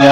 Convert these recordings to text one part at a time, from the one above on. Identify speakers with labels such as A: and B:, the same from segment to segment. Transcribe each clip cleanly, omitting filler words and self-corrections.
A: एक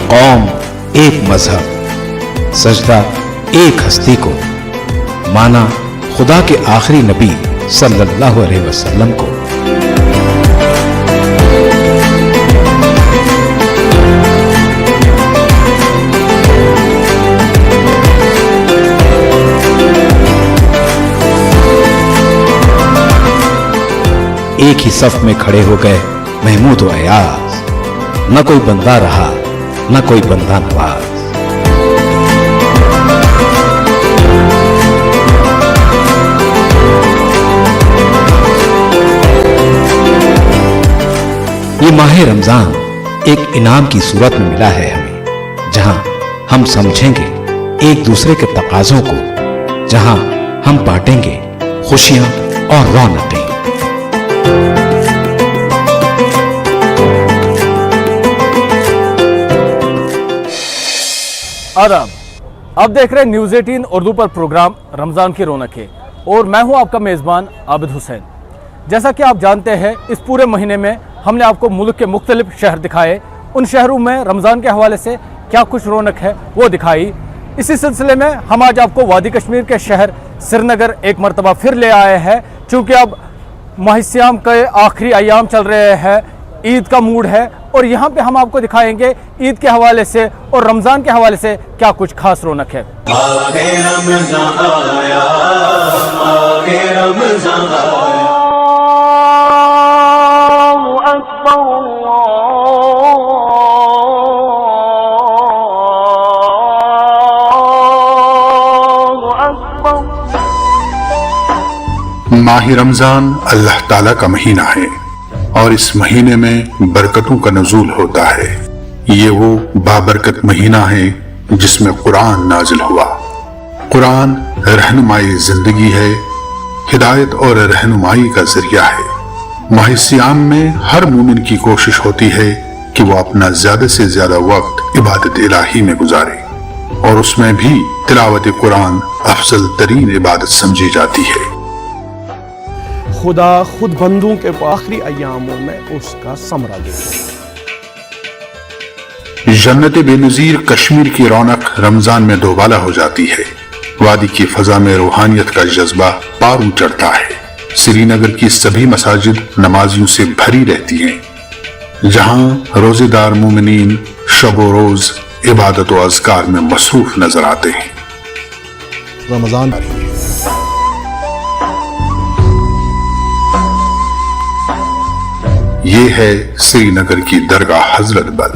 A: कौम, एक मजहब, सजदा एक हस्ती को, माना खुदा के आखिरी नबी सल्लल्लाहु अलैहि वसल्लम को। एक ही सफ में खड़े हो गए महमूद व अयाज, न कोई बंदा रहा न कोई बंदा नवाज। ये माह रमजान एक इनाम की सूरत में मिला है हमें, जहां हम समझेंगे एक दूसरे के तकाजों को, जहां हम बांटेंगे खुशियां और रौनकें।
B: आदाब, आप देख रहे हैं न्यूज़ 18 उर्दू पर प्रोग्राम रमज़ान की रौनकें, और मैं हूं आपका मेज़बान आबिद हुसैन। जैसा कि आप जानते हैं, इस पूरे महीने में हमने आपको मुल्क के मुख्तलिफ शहर दिखाए, उन शहरों में रमज़ान के हवाले से क्या कुछ रौनक है वो दिखाई। इसी सिलसिले में हम आज आपको वादी कश्मीर के शहर श्रीनगर एक मरतबा फिर ले आए हैं, चूँकि अब माह सियाम के आखिरी अयाम चल रहे हैं, ईद का मूड है, और यहाँ पे हम आपको दिखाएंगे ईद के हवाले से और रमज़ान के हवाले से क्या कुछ खास रौनक है।
C: माह रमजान अल्लाह ताला का महीना है और इस महीने में बरकतों का नज़ूल होता है। ये वो बाबरकत महीना है जिसमें कुरान नाजिल हुआ। कुरान रहनुमाई जिंदगी है, हिदायत और रहनुमाई का जरिया है। माह सियाम में हर मोमिन की कोशिश होती है कि वो अपना ज्यादा से ज्यादा वक्त इबादत इलाही में गुजारे, और उसमें भी तिलावत कुरान अफजल तरीन इबादत समझी जाती है।
D: खुदा खुद बंदों के आखिरी अयामों में उसका समरा देता है।
C: जन्नत बेनज़ीर कश्मीर की रौनक रमजान में दोबाला हो जाती है। वादी की फजा में रूहानियत का जज्बा पारू चढ़ता है। श्रीनगर की सभी मसाजिद नमाजियों से भरी रहती हैं, जहां रोजेदार मोमिनीन शबो रोज इबादत व अज़कार में मसरूफ नजर आते हैं।
E: रमजान
C: ये है श्रीनगर की दरगाह हजरत बल।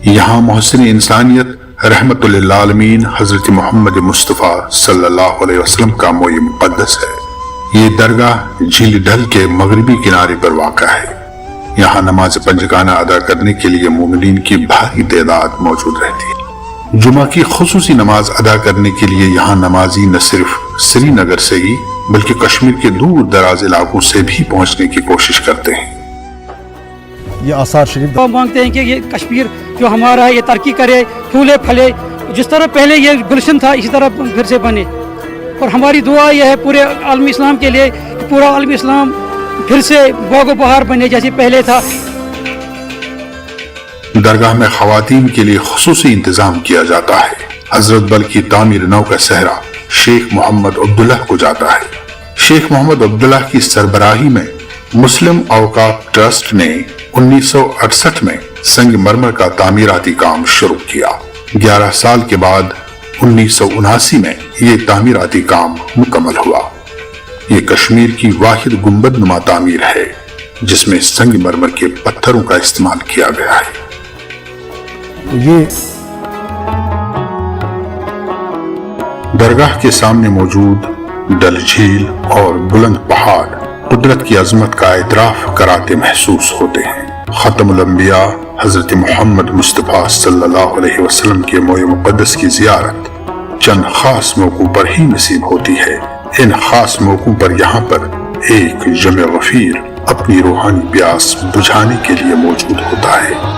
C: यहाँ मोहसिन इंसानियत रहमतुल्लिल आलमीन हजरत मोहम्मद मुस्तफ़ा सल्लल्लाहु अलैहि वसल्लम का मोए मुक़द्दस है। ये दरगाह झील ढल के मगरबी किनारे पर वाक़ा है। यहाँ नमाज पंजगाना अदा करने के लिए मोमिनीन की भारी तादाद मौजूद रहती है। जुमा की खुसूसी नमाज अदा करने के लिए यहाँ नमाजी न सिर्फ श्रीनगर से ही बल्कि कश्मीर के दूर दराज इलाकों से भी पहुँचने की कोशिश करते हैं।
E: ये आसार शरीफ
F: मांगते हैं कि ये कश्मीर जो हमारा है ये तरक्की करे, फूले फले, जिस तरह पहले ये गुलशन था इसी तरह फिर से बने। और हमारी दुआ ये है पूरे आलम इस्लाम के लिए, पूरा आलम इस्लाम फिर से बागो बहार बने जैसे पहले था।
C: दरगाह में खवातीन के लिए खुसूसी इंतजाम किया जाता है। हजरत बल की तामीर नौ का सहरा शेख मोहम्मद अब्दुल्ला को जाता है। शेख मोहम्मद अब्दुल्ला की सरबराही में मुस्लिम औकाफ ट्रस्ट ने 1968 में संगमरमर का तामीराती काम शुरू किया। 11 साल के बाद 1979 में ये तामीराती काम मुकम्मल हुआ। ये कश्मीर की वाहिद गुंबद नुमा तामीर है जिसमें संगमरमर के पत्थरों का इस्तेमाल किया गया है।
E: ये
C: दरगाह के सामने मौजूद डल झील और बुलंद पहाड़ कुदरत की अजमत का इतराफ कराते महसूस होते हैं। खत्मुल अंबिया हजरत मोहम्मद मुस्तफ़ा सल्लल्लाहु अलैहि वसल्लम के मोए मुक़द्दस की ज़ियारत चंद खास मौक़ों पर ही नसीब होती है। इन खास मौक़ों पर यहाँ पर एक जमे गफीर अपनी रूहानी प्यास बुझाने के लिए मौजूद होता है।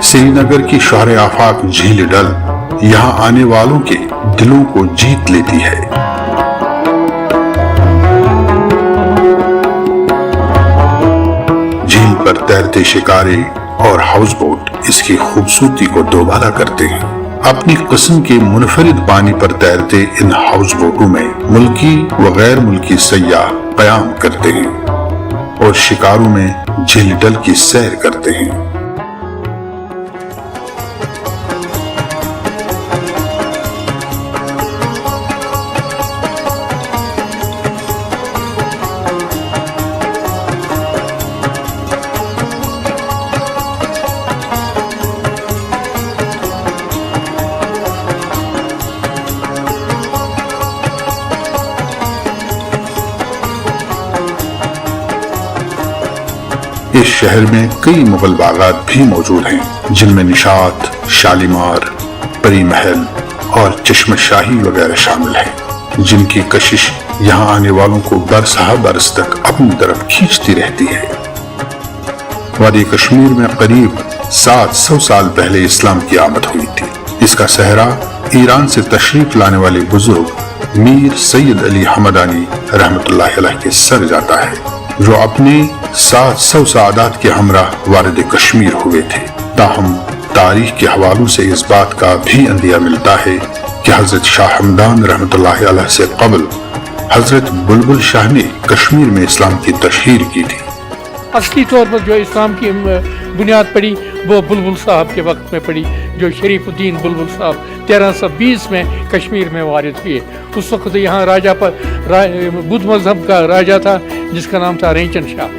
C: श्रीनगर की शहर आफाक झील डल यहाँ आने वालों के दिलों को जीत लेती है। झील पर तैरते शिकारे और हाउस बोट इसकी खूबसूरती को दोबारा करते हैं। अपनी किस्म के मुनफरिद पानी पर तैरते इन हाउस बोटों में मुल्की व गैर मुल्की सयाह कयाम करते हैं और शिकारों में झील डल की सैर करते हैं। इस शहर में कई मुगल बागात भी मौजूद हैं, जिनमें निशात, शालीमार, परी महल और चश्मशाही वगैरह शामिल हैं, जिनकी कशिश यहाँ आने वालों को बरसहा बरस तक अपनी तरफ खींचती रहती है। वादी कश्मीर में करीब 700 साल पहले इस्लाम की आमद हुई थी। इसका सहरा ईरान से तशरीफ लाने वाले बुजुर्ग मीर सैयद अली हमदानी रहमतुल्लाह अलैह के सर जाता है, जो अपने 700 सादात के हमरा वारिद कश्मीर हुए थे। ताहम तारीख के हवालों से इस बात का भी अंदिया मिलता है कि हजरत शाह हमदान रहमतुल्लाह अलैह से कबल हजरत बुलबुल शाह ने कश्मीर में इस्लाम की तशहीर की थी।
G: असली तौर पर जो इस्लाम की बुनियाद पड़ी वो बुलबुल साहब के वक्त में पड़ी, जो शरीफुद्दीन बुलबुल साहब 1320 में कश्मीर में वारिद हुए। उस वक्त यहाँ राजा पर बुद्ध मजहब का राजा था जिसका नाम था रेंचन शाह।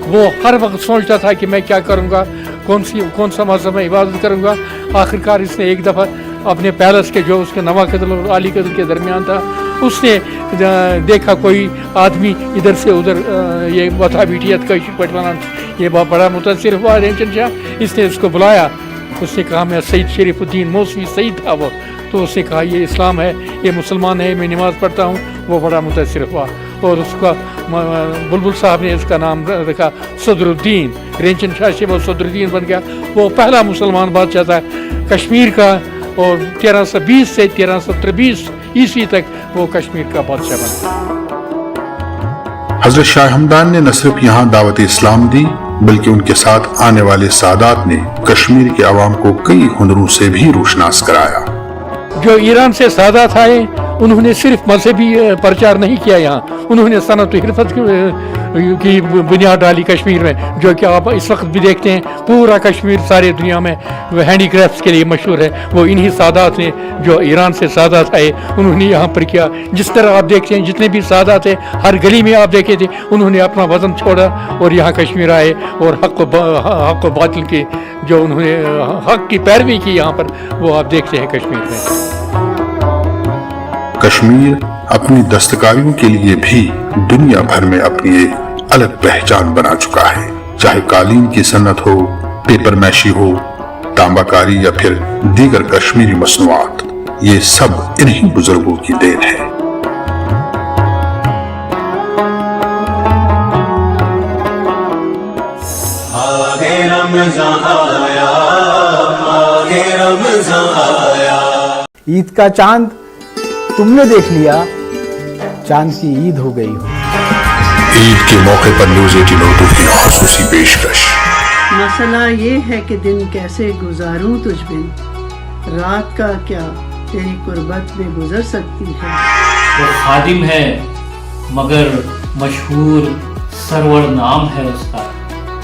G: वो हर वक्त सोचता था कि मैं क्या करूँगा, कौन सा मजहब में इबादत करूँगा। आखिरकार इसने एक दफ़ा अपने पैलेस के जो उसके नवा कदल और आली कदल के दरमियान था, उसने देखा कोई आदमी इधर से उधर ये वथा बीटियत का पटवाना, ये बहुत बड़ा मुतासिर हुआ रेंचन शाह। इसने उसको बुलाया, उसने कहा मैं सईद शरीफुद्दीन मौसवी सईद था वो, तो उसने कहा ये इस्लाम है, ये मुसलमान है, मैं नमाज़ पढ़ता हूँ। वो बड़ा मुतासिर हुआ और उसका बुलबुल साहब ने इसका नाम रखा सदरुद्दीन। रेंचन शाह से वो सदरुद्दीन बन गया। वो पहला मुसलमान बादशाह था कश्मीर का और 1320 से 1323 ईस्वी तक वो कश्मीर का बादशाह बना।
C: हजरत शाह हमदान ने न सिर्फ यहाँ दावत इस्लाम दी, बल्कि उनके साथ आने वाले सादात ने कश्मीर के अवाम को कई हुनरों से भी रोशनास कराया।
G: जो ईरान से सादात आए उन्होंने सिर्फ मजहबी प्रचार नहीं किया, यहाँ उन्होंने सनत हिरफत की बुनियाद डाली कश्मीर में, जो कि आप इस वक्त भी देखते हैं। पूरा कश्मीर सारे दुनिया में हैंडी क्राफ्ट्स के लिए मशहूर है। वो इन्हीं सादात ने, जो ईरान से सादात आए, उन्होंने यहाँ पर किया। जिस तरह आप देखते हैं जितने भी सादात थे हर गली में आप देखे थे, उन्होंने अपना वतन छोड़ा और यहाँ कश्मीर आए और हक व बातिल के जो उन्होंने हक की पैरवी की यहाँ पर, वो आप देखते हैं कश्मीर में।
C: कश्मीर अपनी दस्तकारियों के लिए भी दुनिया भर में अपनी एक अलग पहचान बना चुका है। चाहे कालीन की सन्नत हो, पेपर मैशी हो, तांबाकारी या फिर दीगर कश्मीरी मसनूआत, ये सब इन्हीं बुजुर्गों की देन है।
H: रमज़ान आया, माह रमज़ान आया।
I: ईद का चांद तुमने देख लिया, चांद की ईद हो गई हो।
C: ईद के मौके पर न्यूज़ 18 उर्दू की खुसूसी पेशकश।
J: मसला ये है कि दिन कैसे गुजारूं तुझ बिन, रात का क्या तेरी कुर्बत में गुजर सकती है।
K: वो खादिम है मगर मशहूर सरवर नाम है उसका,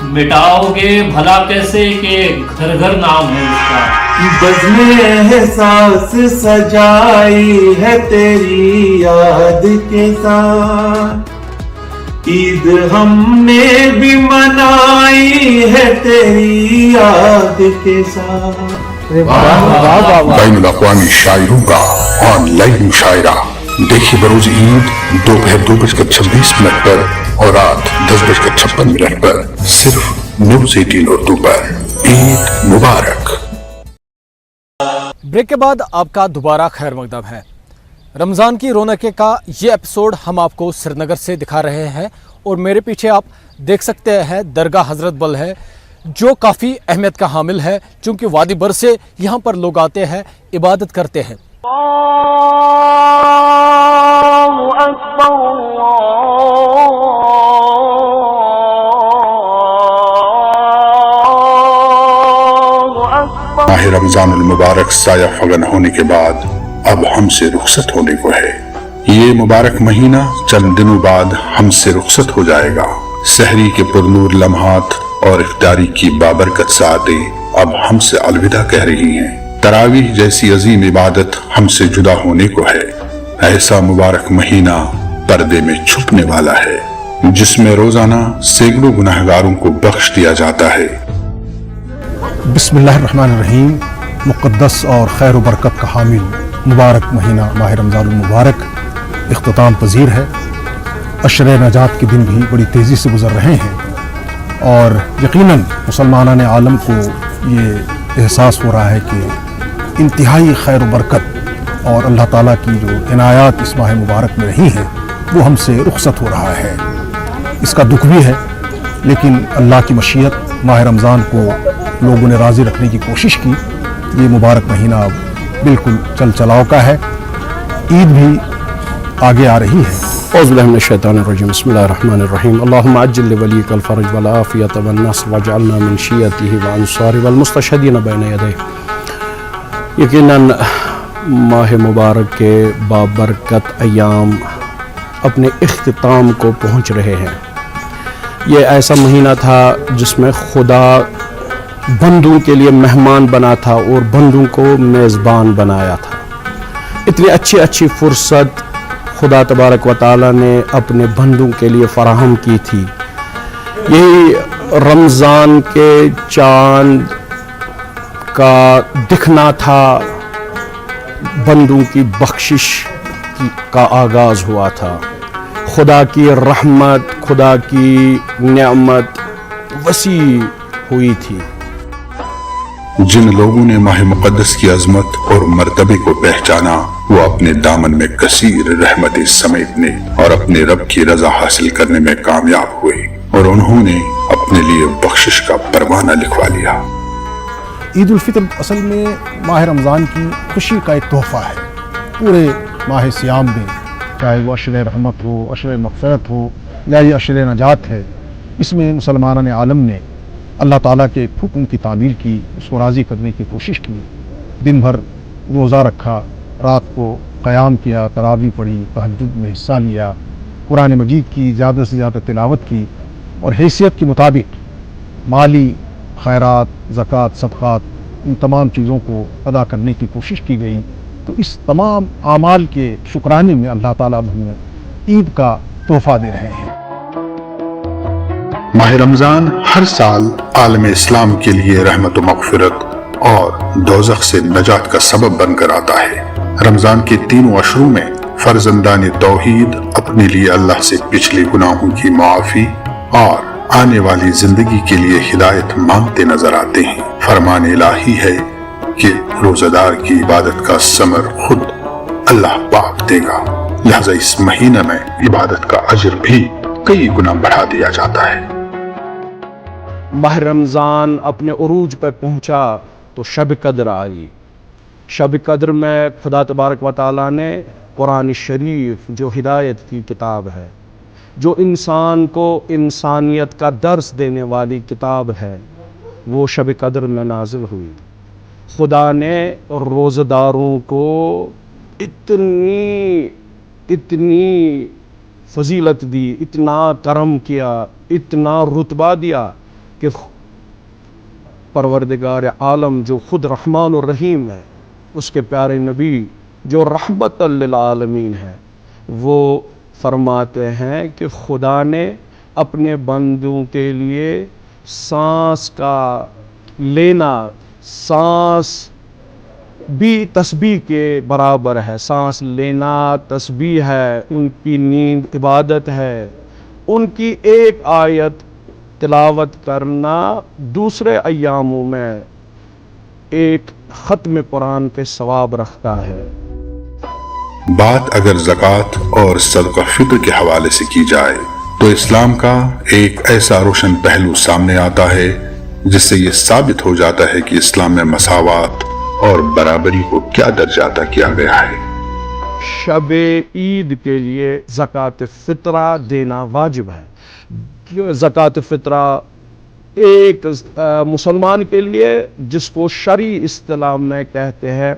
K: मिटाओगे भला कैसे कि घर घर नाम है उसका।
H: बज़्म एहसास सजाई है तेरी याद के साथ, ईद हमने भी मनाई है तेरी याद के साथ।
C: बैनुल अक़वामी शायरों का ऑनलाइन मुशायरा देखिए बरोज ईद दोपहर 2:26 पर और रात 10:56 पर सिर्फ न्यूज़ 18 उर्दू पर। ईद मुबारक।
B: ब्रेक के बाद आपका दोबारा खैर मकदम है। रमज़ान की रौनकें का ये एपिसोड हम आपको श्रीनगर से दिखा रहे हैं और मेरे पीछे आप देख सकते हैं दरगाह हज़रत बल है, जो काफ़ी अहमियत का हामिल है, चूँकि वादी बर से यहाँ पर लोग आते हैं, इबादत करते हैं।
C: माह रमजान मुबारक साया फगन होने के बाद अब हमसे रुखसत होने को है। ये मुबारक महीना चंद दिनों बाद हमसे रुखसत हो जाएगा। सहरी के पुरनूर लम्हात और इफ्तारी की बाबरकत सातें अब हमसे अलविदा कह रही हैं। तरावीह जैसी अजीम इबादत हमसे जुदा होने को है। ऐसा मुबारक महीना पर्दे में छुपने वाला है, जिसमें रोजाना सैकड़ों गुनाहगारों को बख्श दिया जाता है।
E: बिस्मिल्लाहिर्रहमानिर्रहीम। मुक़द्दस और खैर व बरकत का हामिल मुबारक महीना माह रमज़ान मुबारक इख्तिताम पजीर है। अशरे नजात के दिन भी बड़ी तेज़ी से गुजर रहे हैं और यकीनन मुसलमानान आलम को ये एहसास हो रहा है कि इंतहाई खैर व बरकत और अल्लाह ताला की जो इनायात इस माह मुबारक में रही हैं वो हमसे रुखसत हो रहा है। इसका दुख भी है, लेकिन अल्लाह की मशीयत माह रमज़ान को लोगों ने राज़ी रखने की कोशिश की। ये मुबारक महीना अब बिल्कुल चल चलाव का है। ईद भी आगे आ रही है।
D: औज़ुबिल्लाहिमिनश्शैतानिर्रजीम। बिस्मिल्लाहिर्रहमानिर्रहीम। अल्लाहुम्मा अज्जिल लिवलियकल फरज वल आफियत वन नस्र वजअलना मिन शियतिही व अंसारी वल मुस्तशहीदीन बैन यदैहि। यकीनन माह मुबारक के बाबरकत अय्याम अपने इख्तिताम को पहुँच रहे हैं। ये ऐसा महीना था जिसमें खुदा बंदों के लिए मेहमान बना था और बंदों को मेज़बान बनाया था। इतनी अच्छी फुर्सत खुदा तबारक व तआला ने अपने बंदों के लिए फराहम की थी। यही रमज़ान के चांद का दिखना था, बंदों की बख्शिश का आगाज़ हुआ था। खुदा की रहमत, खुदा की नेमत वसी हुई थी।
C: जिन लोगों ने माह मुक़द्दस की अजमत और मर्तबे को पहचाना, वो अपने दामन में कसीर रहमतें समेटने और अपने रब की रजा हासिल करने में कामयाब हुए और उन्होंने अपने लिए बख्शिश का परवाना लिखवा लिया।
E: ईद उल फितर असल में माह रमज़ान की खुशी का एक तोहफ़ा है। पूरे माह सियाम में, चाहे वो अशरे रहमत हो, अशरे मग़फ़िरत हो या ये अशरे नजात है, इसमें मुसलमानान आलम ने अल्लाह ताला के हुक्म की तामीर की, उसको राज़ी करने की कोशिश की। दिन भर रोज़ा रखा, रात को क़याम किया, तरावी पढ़ी, तहज्जुद में हिस्सा लिया, कुरान मजीद की ज़्यादा से ज़्यादा तिलावत की और हैसियत के मुताबिक माली खैरात, ज़कात, सदक़ात, इन तमाम चीज़ों को अदा करने की कोशिश की गई। तो इस तमाम आमाल के शुक्राने में अल्लाह ताला हमें ईद का तोहफ़ा दे रहे हैं।
C: माह रमजान हर साल आलम इस्लाम के लिए रहमत व मग़फ़िरत और दोज़ख से नजात का सबब बनकर आता है। रमजान के तीनों अशरों में फर्जंदान तौहीद अपने लिए अल्लाह से पिछले गुनाहों की माफ़ी और आने वाली जिंदगी के लिए हिदायत मांगते नजर आते हैं। फरमान इलाही है कि रोजादार की इबादत का समर खुद अल्लाह पाक देगा, लिहाजा इस महीने में इबादत का अजर भी कई गुना बढ़ा दिया जाता है।
D: ماہ رمضان اپنے عروج پہ پہنچا تو شب قدر آئی. شب قدر میں خدا تبارک و تعالیٰ نے قرآن شریف جو ہدایت کی کتاب ہے، جو انسان کو انسانیت کا درس دینے والی کتاب ہے، وہ شب قدر میں نازل ہوئی. خدا نے روزہ داروں کو اتنی فضیلت دی، اتنا کرم کیا، اتنا رتبہ دیا کہ پروردگار عالم جو خود رحمان الرحیم ہے، اس کے پیارے نبی جو رحمت للعالمین ہے، وہ فرماتے ہیں کہ خدا نے اپنے بندوں کے لیے سانس کا لینا، سانس بھی تسبیح کے برابر ہے. سانس لینا تسبیح ہے، ان کی نیند عبادت ہے. ان کی ایک آیت تلاوت کرنا دوسرے ایاموں میں ایک ختم قرآن پہ ثواب رکھتا ہے.
C: بات اگر زکوٰۃ اور صدقہ فطر کے حوالے سے کی جائے تو اسلام کا ایک ایسا روشن پہلو سامنے آتا ہے جس سے یہ ثابت ہو جاتا ہے کہ اسلام میں مساوات اور برابری کو کیا درجہ عطا کیا گیا ہے.
D: شب عید کے لیے زکوٰۃ فطرہ دینا واجب ہے. زکوٰۃ فطرہ ایک مسلمان کے لیے جس کو شرعی اصطلاح میں کہتے ہیں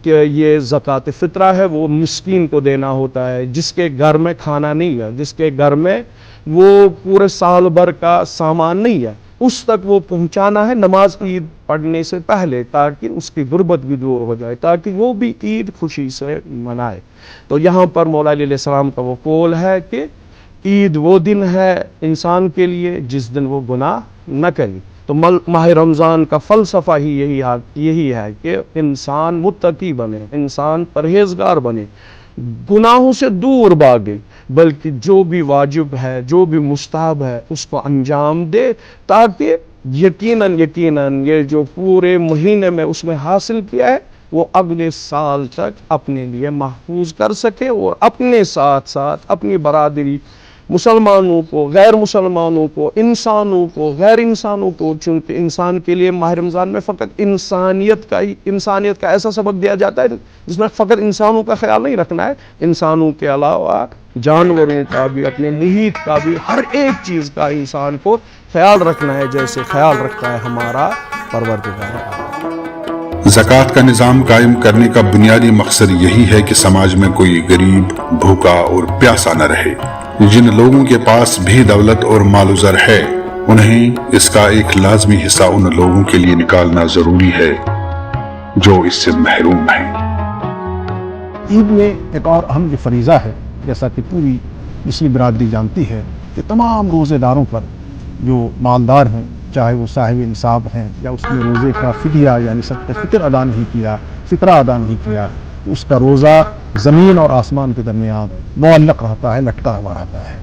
D: کہ یہ زکوٰۃ فطرہ ہے، وہ مسکین کو دینا ہوتا ہے، جس کے گھر میں کھانا نہیں ہے، جس کے گھر میں وہ پورے سال بھر کا سامان نہیں ہے، اس تک وہ پہنچانا ہے نماز عید پڑھنے سے پہلے، تاکہ اس کی غربت بھی دور ہو جائے، تاکہ وہ بھی عید خوشی سے منائے. تو یہاں پر مولا علیہ السلام کا وہ قول ہے کہ عید وہ دن ہے انسان کے لیے جس دن وہ گناہ نہ کرے. تو ماہ رمضان کا فلسفہ ہی یہی ہے کہ انسان متقی بنے، انسان پرہیزگار بنے، گناہوں سے دور بھاگے، بلکہ جو بھی واجب ہے، جو بھی مستحب ہے اس کو انجام دے، تاکہ یقیناً یہ جو پورے مہینے میں اس میں حاصل کیا ہے وہ اگلے سال تک اپنے لیے محفوظ کر سکے، اور اپنے ساتھ ساتھ اپنی برادری مسلمانوں کو، غیر مسلمانوں کو، انسانوں کو، غیر انسانوں کو، چونکہ انسان کے لیے ماہ رمضان میں فقط انسانیت کا ایسا سبق دیا جاتا ہے جس میں فقط انسانوں کا خیال نہیں رکھنا ہے، انسانوں کے علاوہ جانوروں کا بھی، اپنے محیط کا بھی، ہر ایک چیز کا انسان کو خیال رکھنا ہے جیسے خیال رکھتا ہے ہمارا پروردگار.
C: زکوٰۃ کا نظام قائم کرنے کا بنیادی مقصد یہی ہے کہ سماج میں کوئی غریب، بھوکا اور پیاسا نہ رہے. جن لوگوں کے پاس بھی دولت اور مال و زر ہے، انہیں اس کا ایک لازمی حصہ ان لوگوں کے لیے نکالنا ضروری ہے جو اس سے محروم ہیں.
E: عید میں ایک اور اہم جو فریضہ ہے، جیسا کہ پوری مسلم برادری جانتی ہے، کہ تمام روزے داروں پر جو مالدار ہیں، چاہے وہ صاحب انصاب ہیں یا اس نے روزے کا فدیہ یعنی صدقہ فطر ادا نہیں کیا، فطرہ ادا نہیں کیا، اس کا روزہ زمین اور آسمان کے درمیان معلق رہتا ہے، لٹکا ہوا رہتا ہے.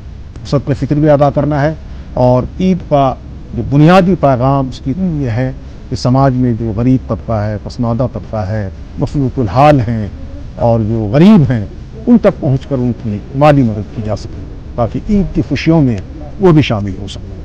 E: صدقہ فطر بھی ادا کرنا ہے. اور عید کا جو بنیادی پیغام اس کی یہ ہے کہ سماج میں جو غریب طبقہ ہے، پسماندہ طبقہ ہے، مفلوک الحال ہیں اور جو غریب ہیں، ان تک پہنچ کر ان کی مالی مدد کی جا سکے، تاکہ عید کی خوشیوں میں وہ بھی شامل ہو سکے.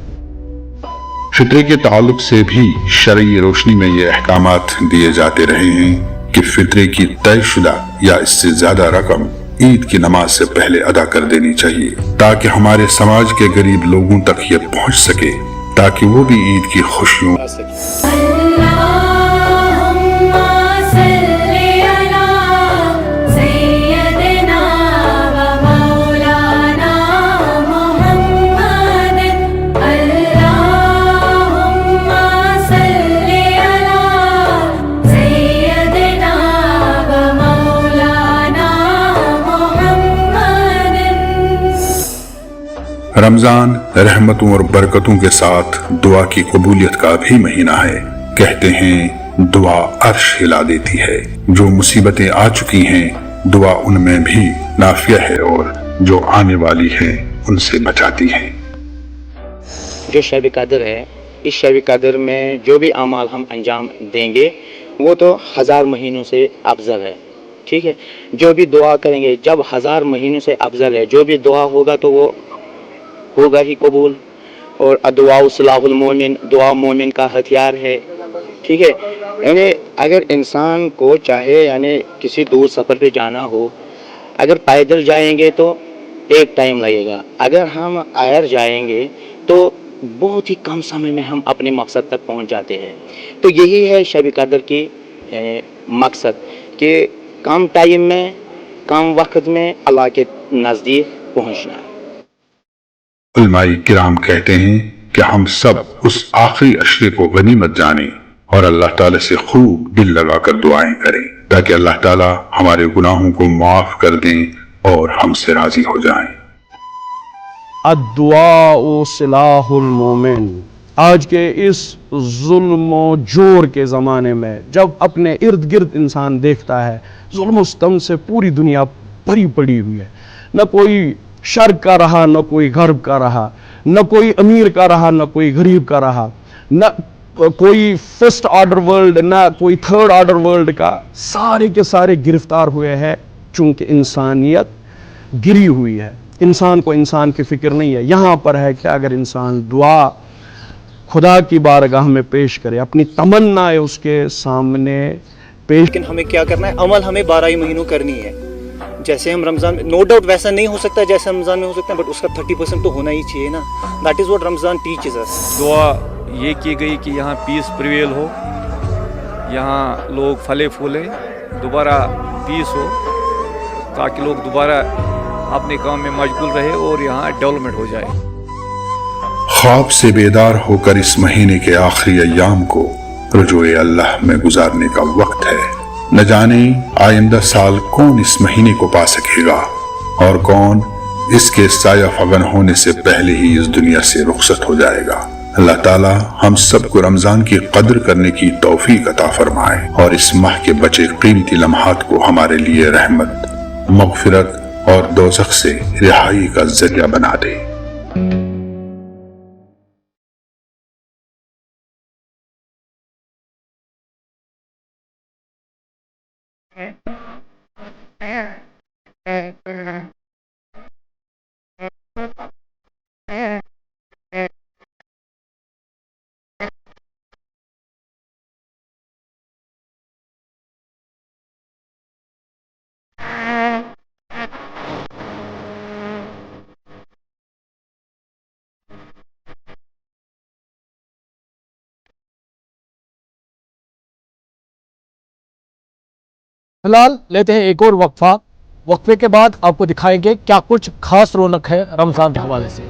C: فطرے کے تعلق سے بھی شرعی روشنی میں یہ احکامات دیے جاتے رہے ہیں کہ فطرے کی طے شدہ یا اس سے زیادہ رقم عید کی نماز سے پہلے ادا کر دینی چاہیے، تاکہ ہمارے سماج کے غریب لوگوں تک یہ پہنچ سکے، تاکہ وہ بھی عید کی خوشیوں رمضان رحمتوں اور برکتوں کے ساتھ دعا کی قبولیت کا بھی مہینہ ہے. کہتے ہیں دعا عرش ہلا دیتی ہے. جو مصیبتیں آ چکی ہیں دعا ان میں بھی نافع ہے، اور جو آنے والی ہیں ان سے بچاتی ہے.
L: جو شب قدر ہے، اس شب قدر میں جو بھی اعمال ہم انجام دیں گے وہ تو 1000 مہینوں سے افضل ہے. ٹھیک ہے، جو بھی دعا کریں گے جب 1000 مہینوں سے افضل ہے، جو بھی دعا ہوگا تو وہ ہوگا ہی قبول. اور دعا سلاح المومن، دعا مومن کا ہتھیار ہے، ٹھیک ہے. یعنی اگر انسان کو چاہے یعنی کسی دور سفر پہ جانا ہو، اگر پیدل جائیں گے تو ایک ٹائم لگے گا، اگر ہم ایئر جائیں گے تو بہت ہی کم سمے میں ہم اپنے مقصد تک پہنچ جاتے ہیں. تو یہی ہے شب قدر کی مقصد کہ کم ٹائم میں کم وقت میں اللہ کے نزدیک پہنچنا.
C: علماء کرام کہتے ہیں کہ ہم سب اس آخری عشرے کو غنیمت جانیں اور اللہ تعالیٰ سے خوب دل لگا کر دعائیں کریں تاکہ اللہ تعالیٰ ہمارے گناہوں کو معاف کر دیں اور ہم سے راضی ہو جائیں.
D: الدعاء سلاح المومن. آج کے اس ظلم و جور کے زمانے میں جب اپنے ارد گرد انسان دیکھتا ہے ظلم و ستم سے پوری دنیا بھری پڑی ہوئی ہے، نہ کوئی شرق کا رہا، نہ کوئی غرب کا رہا، نہ کوئی امیر کا رہا، نہ کوئی غریب کا رہا، نہ کوئی فرسٹ آرڈر ورلڈ، نہ کوئی تھرڈ آرڈر ورلڈ کا، سارے کے سارے گرفتار ہوئے ہیں چونکہ انسانیت گری ہوئی ہے. انسان کو انسان کی فکر نہیں ہے. یہاں پر ہے کہ اگر انسان دعا خدا کی بارگاہ میں پیش کرے، اپنی تمنا اس کے سامنے پیش.
M: لیکن ہمیں کیا کرنا ہے؟ عمل ہمیں 12 مہینوں کرنی ہے. جیسے ہم رمضان میں نو ڈاؤٹ ویسا نہیں ہو سکتا جیسے رمضان میں ہو سکتا ہے، بٹ اس کا 30% تو ہونا ہی چاہیے نا. That is what Ramzan teaches us.
N: دعا یہ کی گئی کہ یہاں پیس پریویل ہو، یہاں لوگ پھلے پھولے، دوبارہ پیس ہو تاکہ لوگ دوبارہ اپنے کام میں مشغول رہے اور یہاں ڈیولپمنٹ ہو جائے.
C: خواب سے بیدار ہو کر اس مہینے کے آخری ایام کو رجوع اللہ میں گزارنے کا وقت ہے. نہ جانے آئندہ سال کون اس مہینے کو پا سکے گا اور کون اس کے سایہ فغن ہونے سے پہلے ہی اس دنیا سے رخصت ہو جائے گا. اللہ تعالی ہم سب کو رمضان کی قدر کرنے کی توفیق عطا فرمائے اور اس ماہ کے بچے قیمتی لمحات کو ہمارے لیے رحمت، مغفرت اور دوزخ سے رہائی کا ذریعہ بنا دے.
B: فی الحال لیتے ہیں ایک اور وقفہ. وقفے کے بعد آپ کو دکھائیں گے کیا کچھ خاص رونق ہے رمضان کے حوالے سے.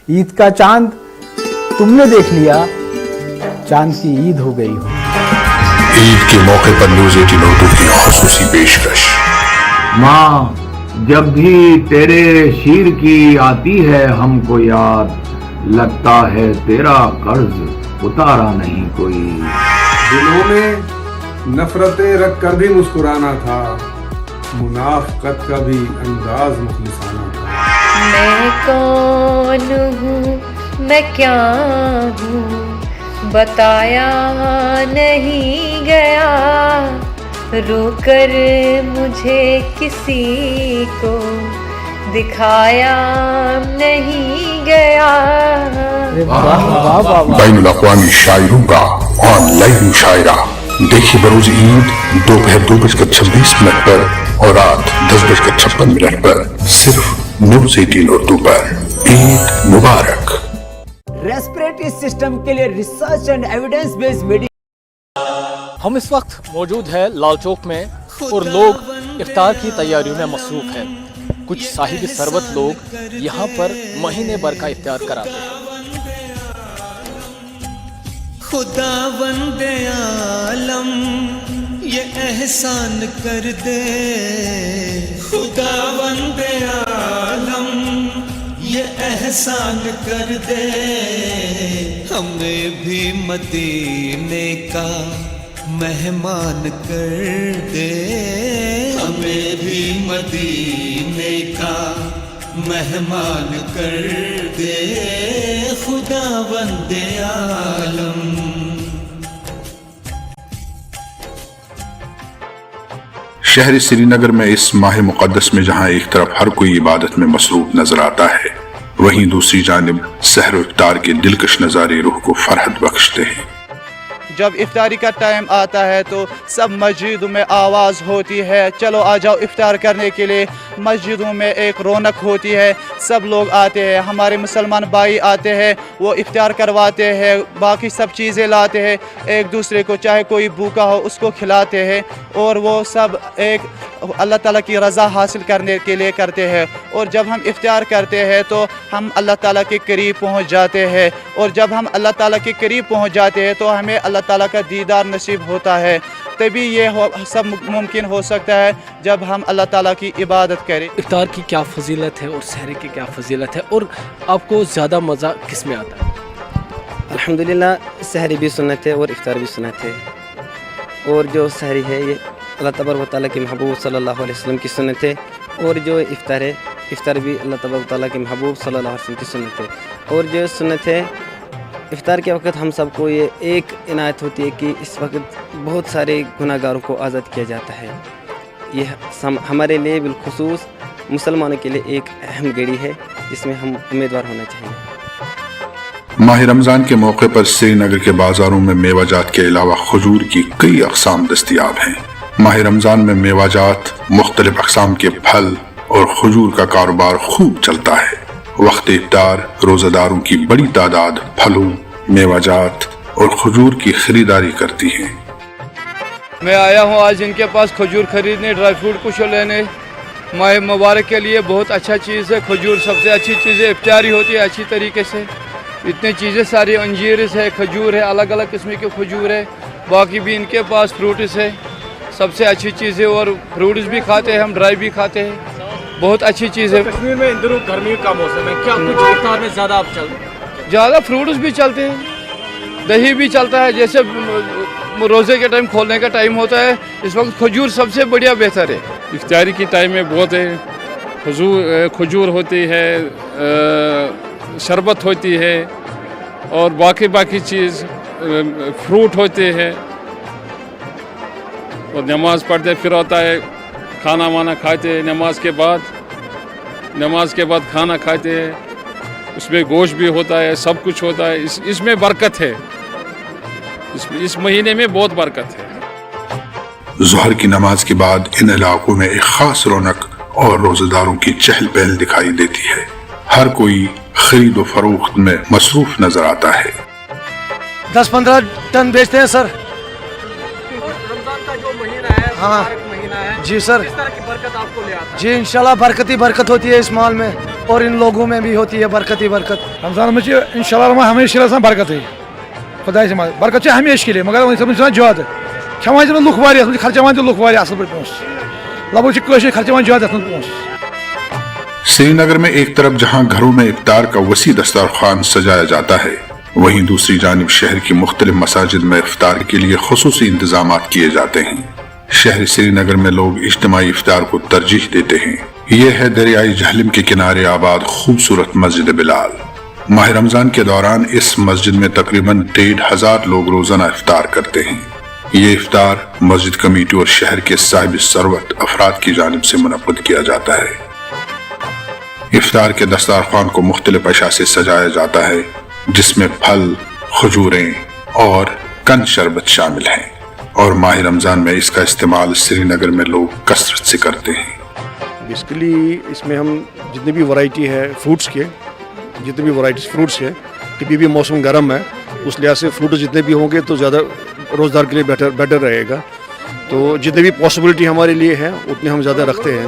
I: عید کا چاند تم نے دیکھ لیا، چاند کی عید ہو گئی ہو.
C: عید کے موقع پر نیوز 18 اردو کی خصوصی پیشکش.
O: ماں جب بھی تیرے شیر کی آتی ہے ہم کو یاد، لگتا ہے تیرا قرض اتارا نہیں کوئی.
P: دلوں میں نفرتیں رکھ کر بھی مسکرانا تھا، منافقت کا بھی انداز مخلصانہ تھا.
Q: میں کون ہوں، میں کیا ہوں، بتایا نہیں گیا، رو کر مجھے کسی کو دکھایا نہیں گیا.
C: بین الاقوامی شاعروں کا آن لائن مشاعرہ دیکھیے بروز عید دوپہر 2:26 پر اور رات 10:56 پر صرف نیوز 18 اردو پر. عید مبارک.
R: ریسپریٹری سسٹم کے لیے research and evidence based media.
B: ہم اس وقت موجود ہیں لال چوک میں اور لوگ افطار کی تیاریوں میں مصروف ہیں. کچھ صاحب ثروت لوگ یہاں پر مہینے بھر کا افطار کراتے ہیں.
S: خداوند عالم یہ احسان کر دے، خداوند عالم یہ احسان کر دے، ہمیں بھی مدینے کا مہمان کر دے، ہمیں بھی مدینے کا مہمان کر دے، خداوند عالم.
C: شہر سری نگر میں اس ماہ مقدس میں جہاں ایک طرف ہر کوئی عبادت میں مصروف نظر آتا ہے، وہیں دوسری جانب سحر و افطار کے دلکش نظارے روح کو فرحت بخشتے ہیں۔
M: جب افطاری کا ٹائم آتا ہے تو سب مسجدوں میں آواز ہوتی ہے، چلو آ جاؤ افطار کرنے کے لیے۔ مسجدوں میں ایک رونق ہوتی ہے، سب لوگ آتے ہیں، ہمارے مسلمان بھائی آتے ہیں، وہ افطار کرواتے ہیں، باقی سب چیزیں لاتے ہیں، ایک دوسرے کو چاہے کوئی بھوکا ہو اس کو کھلاتے ہیں، اور وہ سب ایک اللہ تعالیٰ کی رضا حاصل کرنے کے لیے کرتے ہیں۔ اور جب ہم افطار کرتے ہیں تو ہم اللہ تعالیٰ کے قریب پہنچ جاتے ہیں، اور جب ہم اللہ تعالیٰ کے قریب پہنچ جاتے ہیں تو ہمیں اللہ تعالیٰ کا دیدار نصیب ہوتا ہے۔ تبھی یہ سب ممکن ہو سکتا ہے جب ہم اللہ تعالیٰ کی عبادت کریں۔
T: افطار کی کیا فضیلت ہے اور سحری کی کیا فضیلت ہے، اور آپ کو زیادہ مزہ کس میں آتا ہے؟
U: الحمدللہ سحری بھی سنت ہے اور افطار بھی سنت ہے، اور جو سحری ہے یہ اللہ تبارک و تعالیٰ کے محبوب صلی اللہ علیہ وسلم کی سنت ہے، اور جو افطار ہے افطار بھی اللہ تبارک و تعالیٰ کے محبوب صلی اللہ علیہ وسلم کی سنت ہے۔ اور جو سنت ہے افطار کے وقت ہم سب کو یہ ایک عنایت ہوتی ہے کہ اس وقت بہت سارے گناہ گاروں کو آزاد کیا جاتا ہے۔ یہ ہمارے لیے بالخصوص مسلمانوں کے لیے ایک اہم گھڑی ہے جس میں ہم امیدوار ہونا چاہیے۔
C: ماہ رمضان کے موقع پر سری نگر کے بازاروں میں میوہ جات کے علاوہ کھجور کی کئی اقسام دستیاب ہیں۔ ماہ رمضان میں میوہ جات، مختلف اقسام کے پھل اور کھجور کا کاروبار خوب چلتا ہے۔ وقت افطار روزہ داروں کی بڑی تعداد پھلوں، میوہ جات اور کھجور کی خریداری کرتی ہیں۔
V: میں آیا ہوں آج ان کے پاس کھجور خریدنے، ڈرائی فروٹ کچھ لینے۔ ماہ مبارک کے لیے بہت اچھا چیز ہے کھجور، سب سے اچھی چیز ہے، افطاری ہوتی ہے اچھی طریقے سے۔ اتنی چیزیں ساری، انجیرس ہے، کھجور ہے، الگ الگ قسم کے کھجور ہے، باقی بھی ان کے پاس فروٹس ہے، سب سے اچھی چیز ہے۔ اور فروٹس بھی کھاتے ہیں ہم، ڈرائی بھی کھاتے ہیں، بہت اچھی چیز ہے۔
B: کشمیر میں ان دنوں گرمی کا موسم ہے، کیا کچھ افطار میں زیادہ آپ چلتے ہیں؟
V: زیادہ فروٹس بھی چلتے ہیں، دہی بھی چلتا ہے، جیسے روزے کے ٹائم کھولنے کا ٹائم ہوتا ہے اس وقت کھجور سب سے بڑھیا بہتر ہے۔
W: افطاری کی ٹائم میں بہت ہے، کھجور ہوتی ہے، شربت ہوتی ہے، اور باقی چیز فروٹ ہوتے ہیں، اور نماز پڑھتے پھر ہوتا ہے کھانا وانا کھاتے ہیں، نماز کے بعد کھانا کھاتے ہیں، اس میں گوشت بھی ہوتا ہے، سب کچھ ہوتا ہے، اس میں برکت ہے، اس مہینے میں بہت برکت ہے۔
C: ظہر کی نماز کے بعد ان علاقوں میں ایک خاص رونق اور روزہ داروں کی چہل پہل دکھائی دیتی ہے۔ ہر کوئی خرید و فروخت میں مصروف نظر آتا ہے۔
X: 10-15 ٹن بیچتے ہیں سر۔
B: رمضان کا جو مہینہ ہے،
X: ہاں
B: مہینہ ہے
X: جی سر،
B: کس طرح کی برکت آپ کو لے آتا ہے؟
X: جی انشاءاللہ برکت ہی برکت ہوتی ہے اس مال میں، اور ان لوگوں میں بھی ہوتی ہے برکت ہی برکت۔
Y: رمضان میں انشاءاللہ ہمیشہ برکت ہے، خدا سے برکت ہے ہمیشہ کے لیے، مگر زیادہ کھوان دن لوگ واریاہ خرچوان تہ لوگ واریاہ اصل پٲٹھۍ پونٛسہٕ، لگ بھگ چھِ خرچوان زیادٕ اَتھ منٛز پونٛسہٕ۔
C: سری نگر میں ایک طرف جہاں گھروں میں افطار کا وسیع دسترخوان سجایا جاتا ہے، وہیں دوسری جانب شہر کی مختلف مساجد میں افطار کے لیے خصوصی انتظامات کیے جاتے ہیں۔ شہر سری نگر میں لوگ اجتماعی افطار کو ترجیح دیتے ہیں۔ یہ ہے دریائے جہلم کے کنارے آباد خوبصورت مسجد بلال۔ ماہ رمضان کے دوران اس مسجد میں تقریباً 1500 لوگ روزانہ افطار کرتے ہیں۔ یہ افطار مسجد کمیٹی اور شہر کے صاحب ثروت افراد کی جانب سے منعقد کیا جاتا ہے۔ افطار کے دسترخوان کو مختلف اشیاء سے سجایا جاتا ہے، جس میں پھل، کھجوریں اور کن شربت شامل ہیں، اور ماہ رمضان میں اس کا استعمال سری نگر میں لوگ کثرت سے کرتے ہیں۔
D: بیسیکلی اس میں ہم جتنی بھی ورائٹی ہے فروٹس کے، جتنی بھی ورائٹیز فروٹس ہے، کبھی بھی موسم گرم ہے، اس لحاظ سے فروٹس جتنے بھی ہوں گے تو زیادہ روزدار کے لیے بیٹر رہے گا، تو جتنے بھی پاسبلٹی ہمارے لیے ہے اتنے ہم زیادہ رکھتے ہیں۔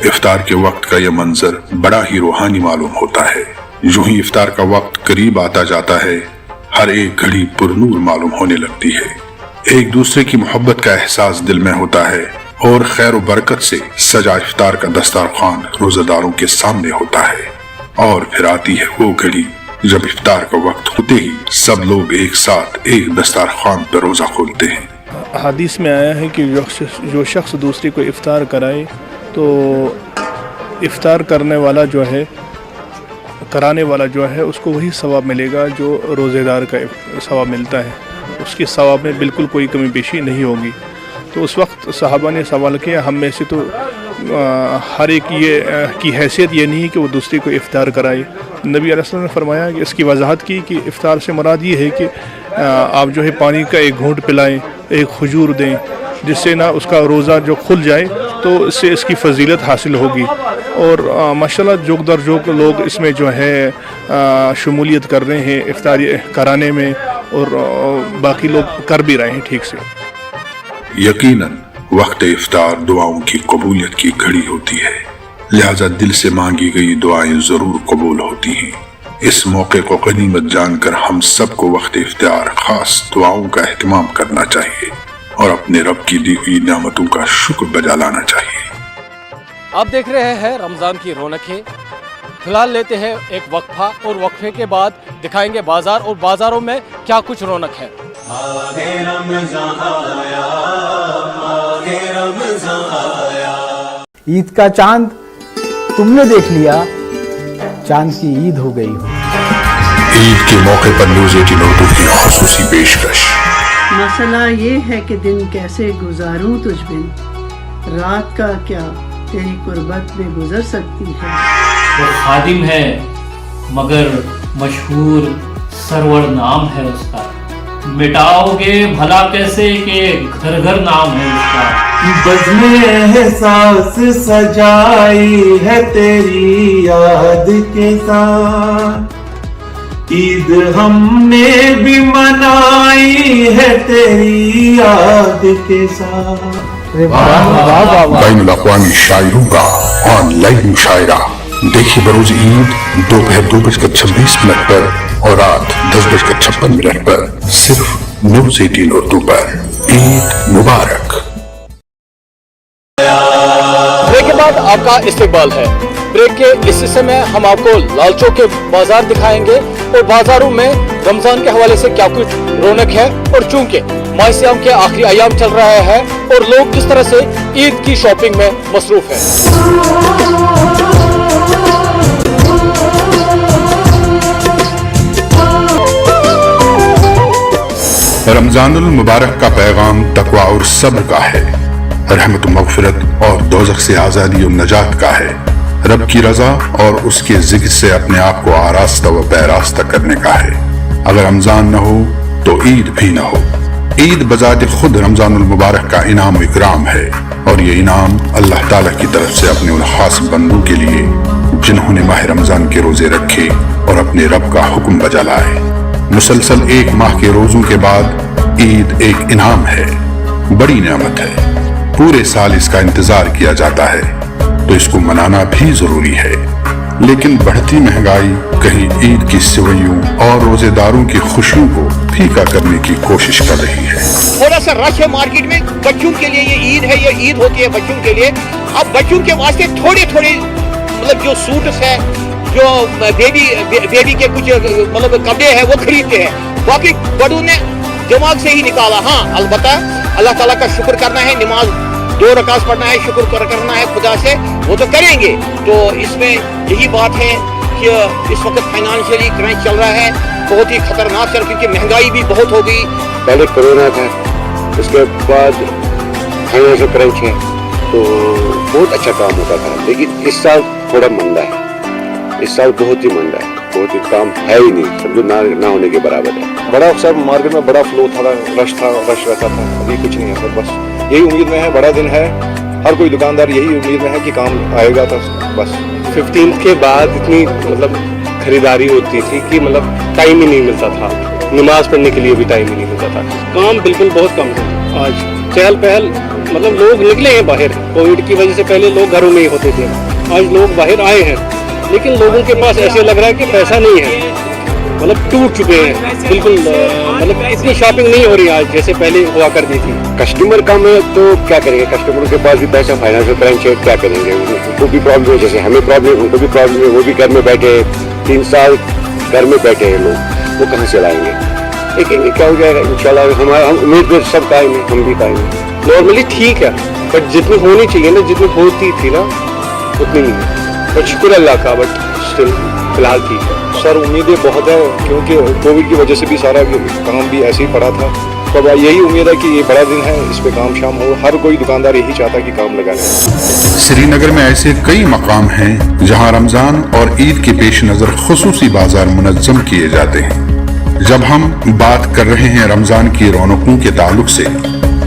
C: افطار کے وقت کا یہ منظر بڑا ہی روحانی معلوم ہوتا ہے۔ یوں ہی افطار کا وقت قریب آتا جاتا ہے، ہر ایک گھڑی پر نور معلوم ہونے لگتی ہے، ایک دوسرے کی محبت کا احساس دل میں ہوتا ہے، اور خیر و برکت سے سجا افطار کا دسترخوان روزہ داروں کے سامنے ہوتا ہے۔ اور پھر آتی ہے وہ گھڑی جب افطار کا وقت ہوتے ہی سب لوگ ایک ساتھ ایک دسترخوان پر روزہ کھولتے ہیں۔
Z: حدیث میں آیا ہے کہ جو شخص دوسری کو افطار کرائے تو افطار کرانے والا جو ہے اس کو وہی ثواب ملے گا جو روزے دار کا ثواب ملتا ہے، اس کے ثواب میں بالکل کوئی کمی بیشی نہیں ہوگی۔ تو तो उस वक्त सहाबा ने सवाल किया, हम में से तो हर एक ये की हैसियत ये नहीं है कि वो दूसरे को इफ्तार कराए। नबी अलैहि सल्लम ने फरमाया कि इसकी वजाहत की कि इफ्तार से मुराद ये है कि आप जो है पानी का एक घूंट पिलाएं, एक खजूर दें, जिससे ना उसका रोज़ा जो खुल जाए तो इससे इसकी फजीलत हासिल होगी। और माशाल्लाह जोक दर जोक लोग इसमें जो है शमूलियत कर रहे हैं इफ्तारी कराने में, और बाकी लोग कर भी रहे हैं ठीक से।
C: यकीनन वक्त इफ्तार दुआओं की कबूलियत की घड़ी होती है, लिहाजा दिल से मांगी गई दुआएं जरूर कबूल होती हैं। इस मौके को गनीमत जानकर हम सबको वक्त इफ्तार खास दुआओं का एहतमाम करना चाहिए और अपने रब की दी हुई नेमतों का शुक्र बजा लाना चाहिए।
B: आप देख रहे हैं रमज़ान की रौनकें। फिलहाल लेते हैं एक वक्फा और वक्फे के बाद दिखाएंगे बाजार, और बाजारों में क्या कुछ रौनक है।
I: ईद का चांद तुमने देख लिया, चांद की ईद हो गई हो।
C: ईद के मौके पर न्यूज़ 18 उर्दू की खुसूसी पेशकश।
A: मसला ये है कि दिन कैसे गुजारूं तुझ बिन, रात का क्या तेरी कुर्बत में गुजर सकती है।
F: वो खादिम है मगर मशहूर सरवर नाम है उसका, मिटाओगे भला कैसे कि घर घर नाम है उसका।
S: बज़्मे एहसास सजाई है तेरी याद के साथ, ईद हमने भी मनाई है तेरी याद के साथ।
C: बैनुल अक़वामी शायरों का ऑनलाइन मुशायरा देखिए बरोज ईद दोपहर 2:26 पर और रात 10:56 पर सिर्फ न्यूज़ 18 उर्दू पर। ईद मुबारक।
B: ब्रेक के बाद आपका इस्तेकबाल है। ब्रेक के इस हिस्से में हम आपको लाल चौक के बाजार दिखाएंगे और बाजारों में रमजान के हवाले से क्या कुछ रौनक है, और चूंकि माह सियाम के आखिरी अयाम चल रहा है और लोग किस तरह से ईद की शॉपिंग में मसरूफ हैं।
C: रमजानुल मुबारक का पैगाम तकवा और सब्र का है, रहमत मगफिरत और दोज़ख से आज़ादी और नजात का है, रब की रजा और उसके जिक्र से अपने आप को आरास्ता व पैरास्ता करने का है। अगर रमजान न हो तो ईद भी न हो। ईद बजाते खुद रमजानुल मुबारक का इनाम इकराम है, और ये इनाम अल्लाह ताला की तरफ से अपने उन खास बंदों के लिए जिन्होंने माह रमजान के रोजे रखे और अपने रब का हुक्म बजा लाए। मुसलसल एक माह के रोजों के बाद ईद एक इनाम है, बड़ी नेमत है। पूरे साल इसका इंतजार किया जाता है तो इसको मनाना भी जरूरी है, लेकिन बढ़ती महंगाई कहीं ईद की सेवइयों और रोजेदारों की खुशियों को फीका करने की कोशिश कर रही है।
L: थोड़ा सा रश है मार्केट में, बच्चों के लिए ये ईद है, ये ईद होती है बच्चों के लिए। अब बच्चों के वास्ते थोड़े थोड़े मतलब जो सूट्स है, जो बेबी के कुछ मतलब कपड़े हैं वो खरीदते हैं, बाकी बड़ों ने दिमाग से ही निकाला। हाँ अलबत्ता अल्लाह ताला का शुक्र करना है, नमाज 2 रकात पढ़ना है, शुक्र करना है खुदा से, वो तो करेंगे। तो इसमें यही बात है कि इस वक्त फाइनेंशियली क्रंच चल रहा है, बहुत ही खतरनाक चल, क्योंकि महंगाई भी बहुत हो गई।
G: पहले कोरोना था, उसके बाद फाइनेंशियल क्रंच है, तो बहुत अच्छा काम होता था, लेकिन इस साल थोड़ा मंदा है। इस साल बहुत ही मंदा है, बहुत ही काम है ही नहीं, समझो ना होने के बराबर है।
H: बड़ा सब मार्केट में बड़ा फ्लो था, रश रहता था, अभी कुछ नहीं है। पर बस यही उम्मीद में है, बड़ा दिन है, हर कोई दुकानदार यही उम्मीद में है कि काम आएगा। तो बस
G: 15 के बाद इतनी मतलब खरीदारी होती थी कि मतलब टाइम ही नहीं मिलता था, नमाज पढ़ने के लिए भी टाइम ही नहीं मिलता था।
Y: काम बिल्कुल बहुत कम है आज, चहल पहल, मतलब लोग निकले हैं बाहर। कोविड की वजह से पहले लोग घरों में ही होते थे, आज लोग बाहर आए हैं, लेकिन लोगों के पास ऐसे लग रहा है कि पैसा नहीं है, मतलब टूट चुके हैं बिल्कुल। मतलब इतनी शॉपिंग नहीं हो रही आज जैसे पहले हुआ करती थी।
G: कस्टमर कम है तो क्या करेंगे, कस्टमर के पास भी पैसा, फाइनेंशियल क्रंच है, क्या करेंगे, उनको भी प्रॉब्लम है, जैसे हमें प्रॉब्लम, उनको भी प्रॉब्लम है, वो भी घर में बैठे हैं, 3 साल घर में बैठे हैं लोग, वो कहाँ से लाएंगे। देखेंगे क्या हो जाएगा इंशाल्लाह। हम उम्मीद में सब पाएंगे, हम भी पाएंगे।
H: नॉर्मली ठीक है, बट जितनी होनी चाहिए ना, जितनी होती थी ना उतनी नहीं है, बट शुक्र अल्लाह का, बट स्टिल फिलहाल ठीक है। सर उम्मीदें बहुत है, क्योंकि कोविड की वजह से भी सारा काम भी ऐसे ही पड़ा था, तो अब यही उम्मीद है कि ये बड़ा दिन है, इस पे काम शाम हो, हर कोई दुकानदार यही चाहता है कि काम लगा रहे।
C: श्रीनगर में ऐसे कई मकाम हैं जहां रमजान और ईद के पेश नजर खुसूसी बाजार मुनज्जम किए जाते हैं। जब हम बात कर रहे हैं रमजान की रौनकों के ताल्लुक से,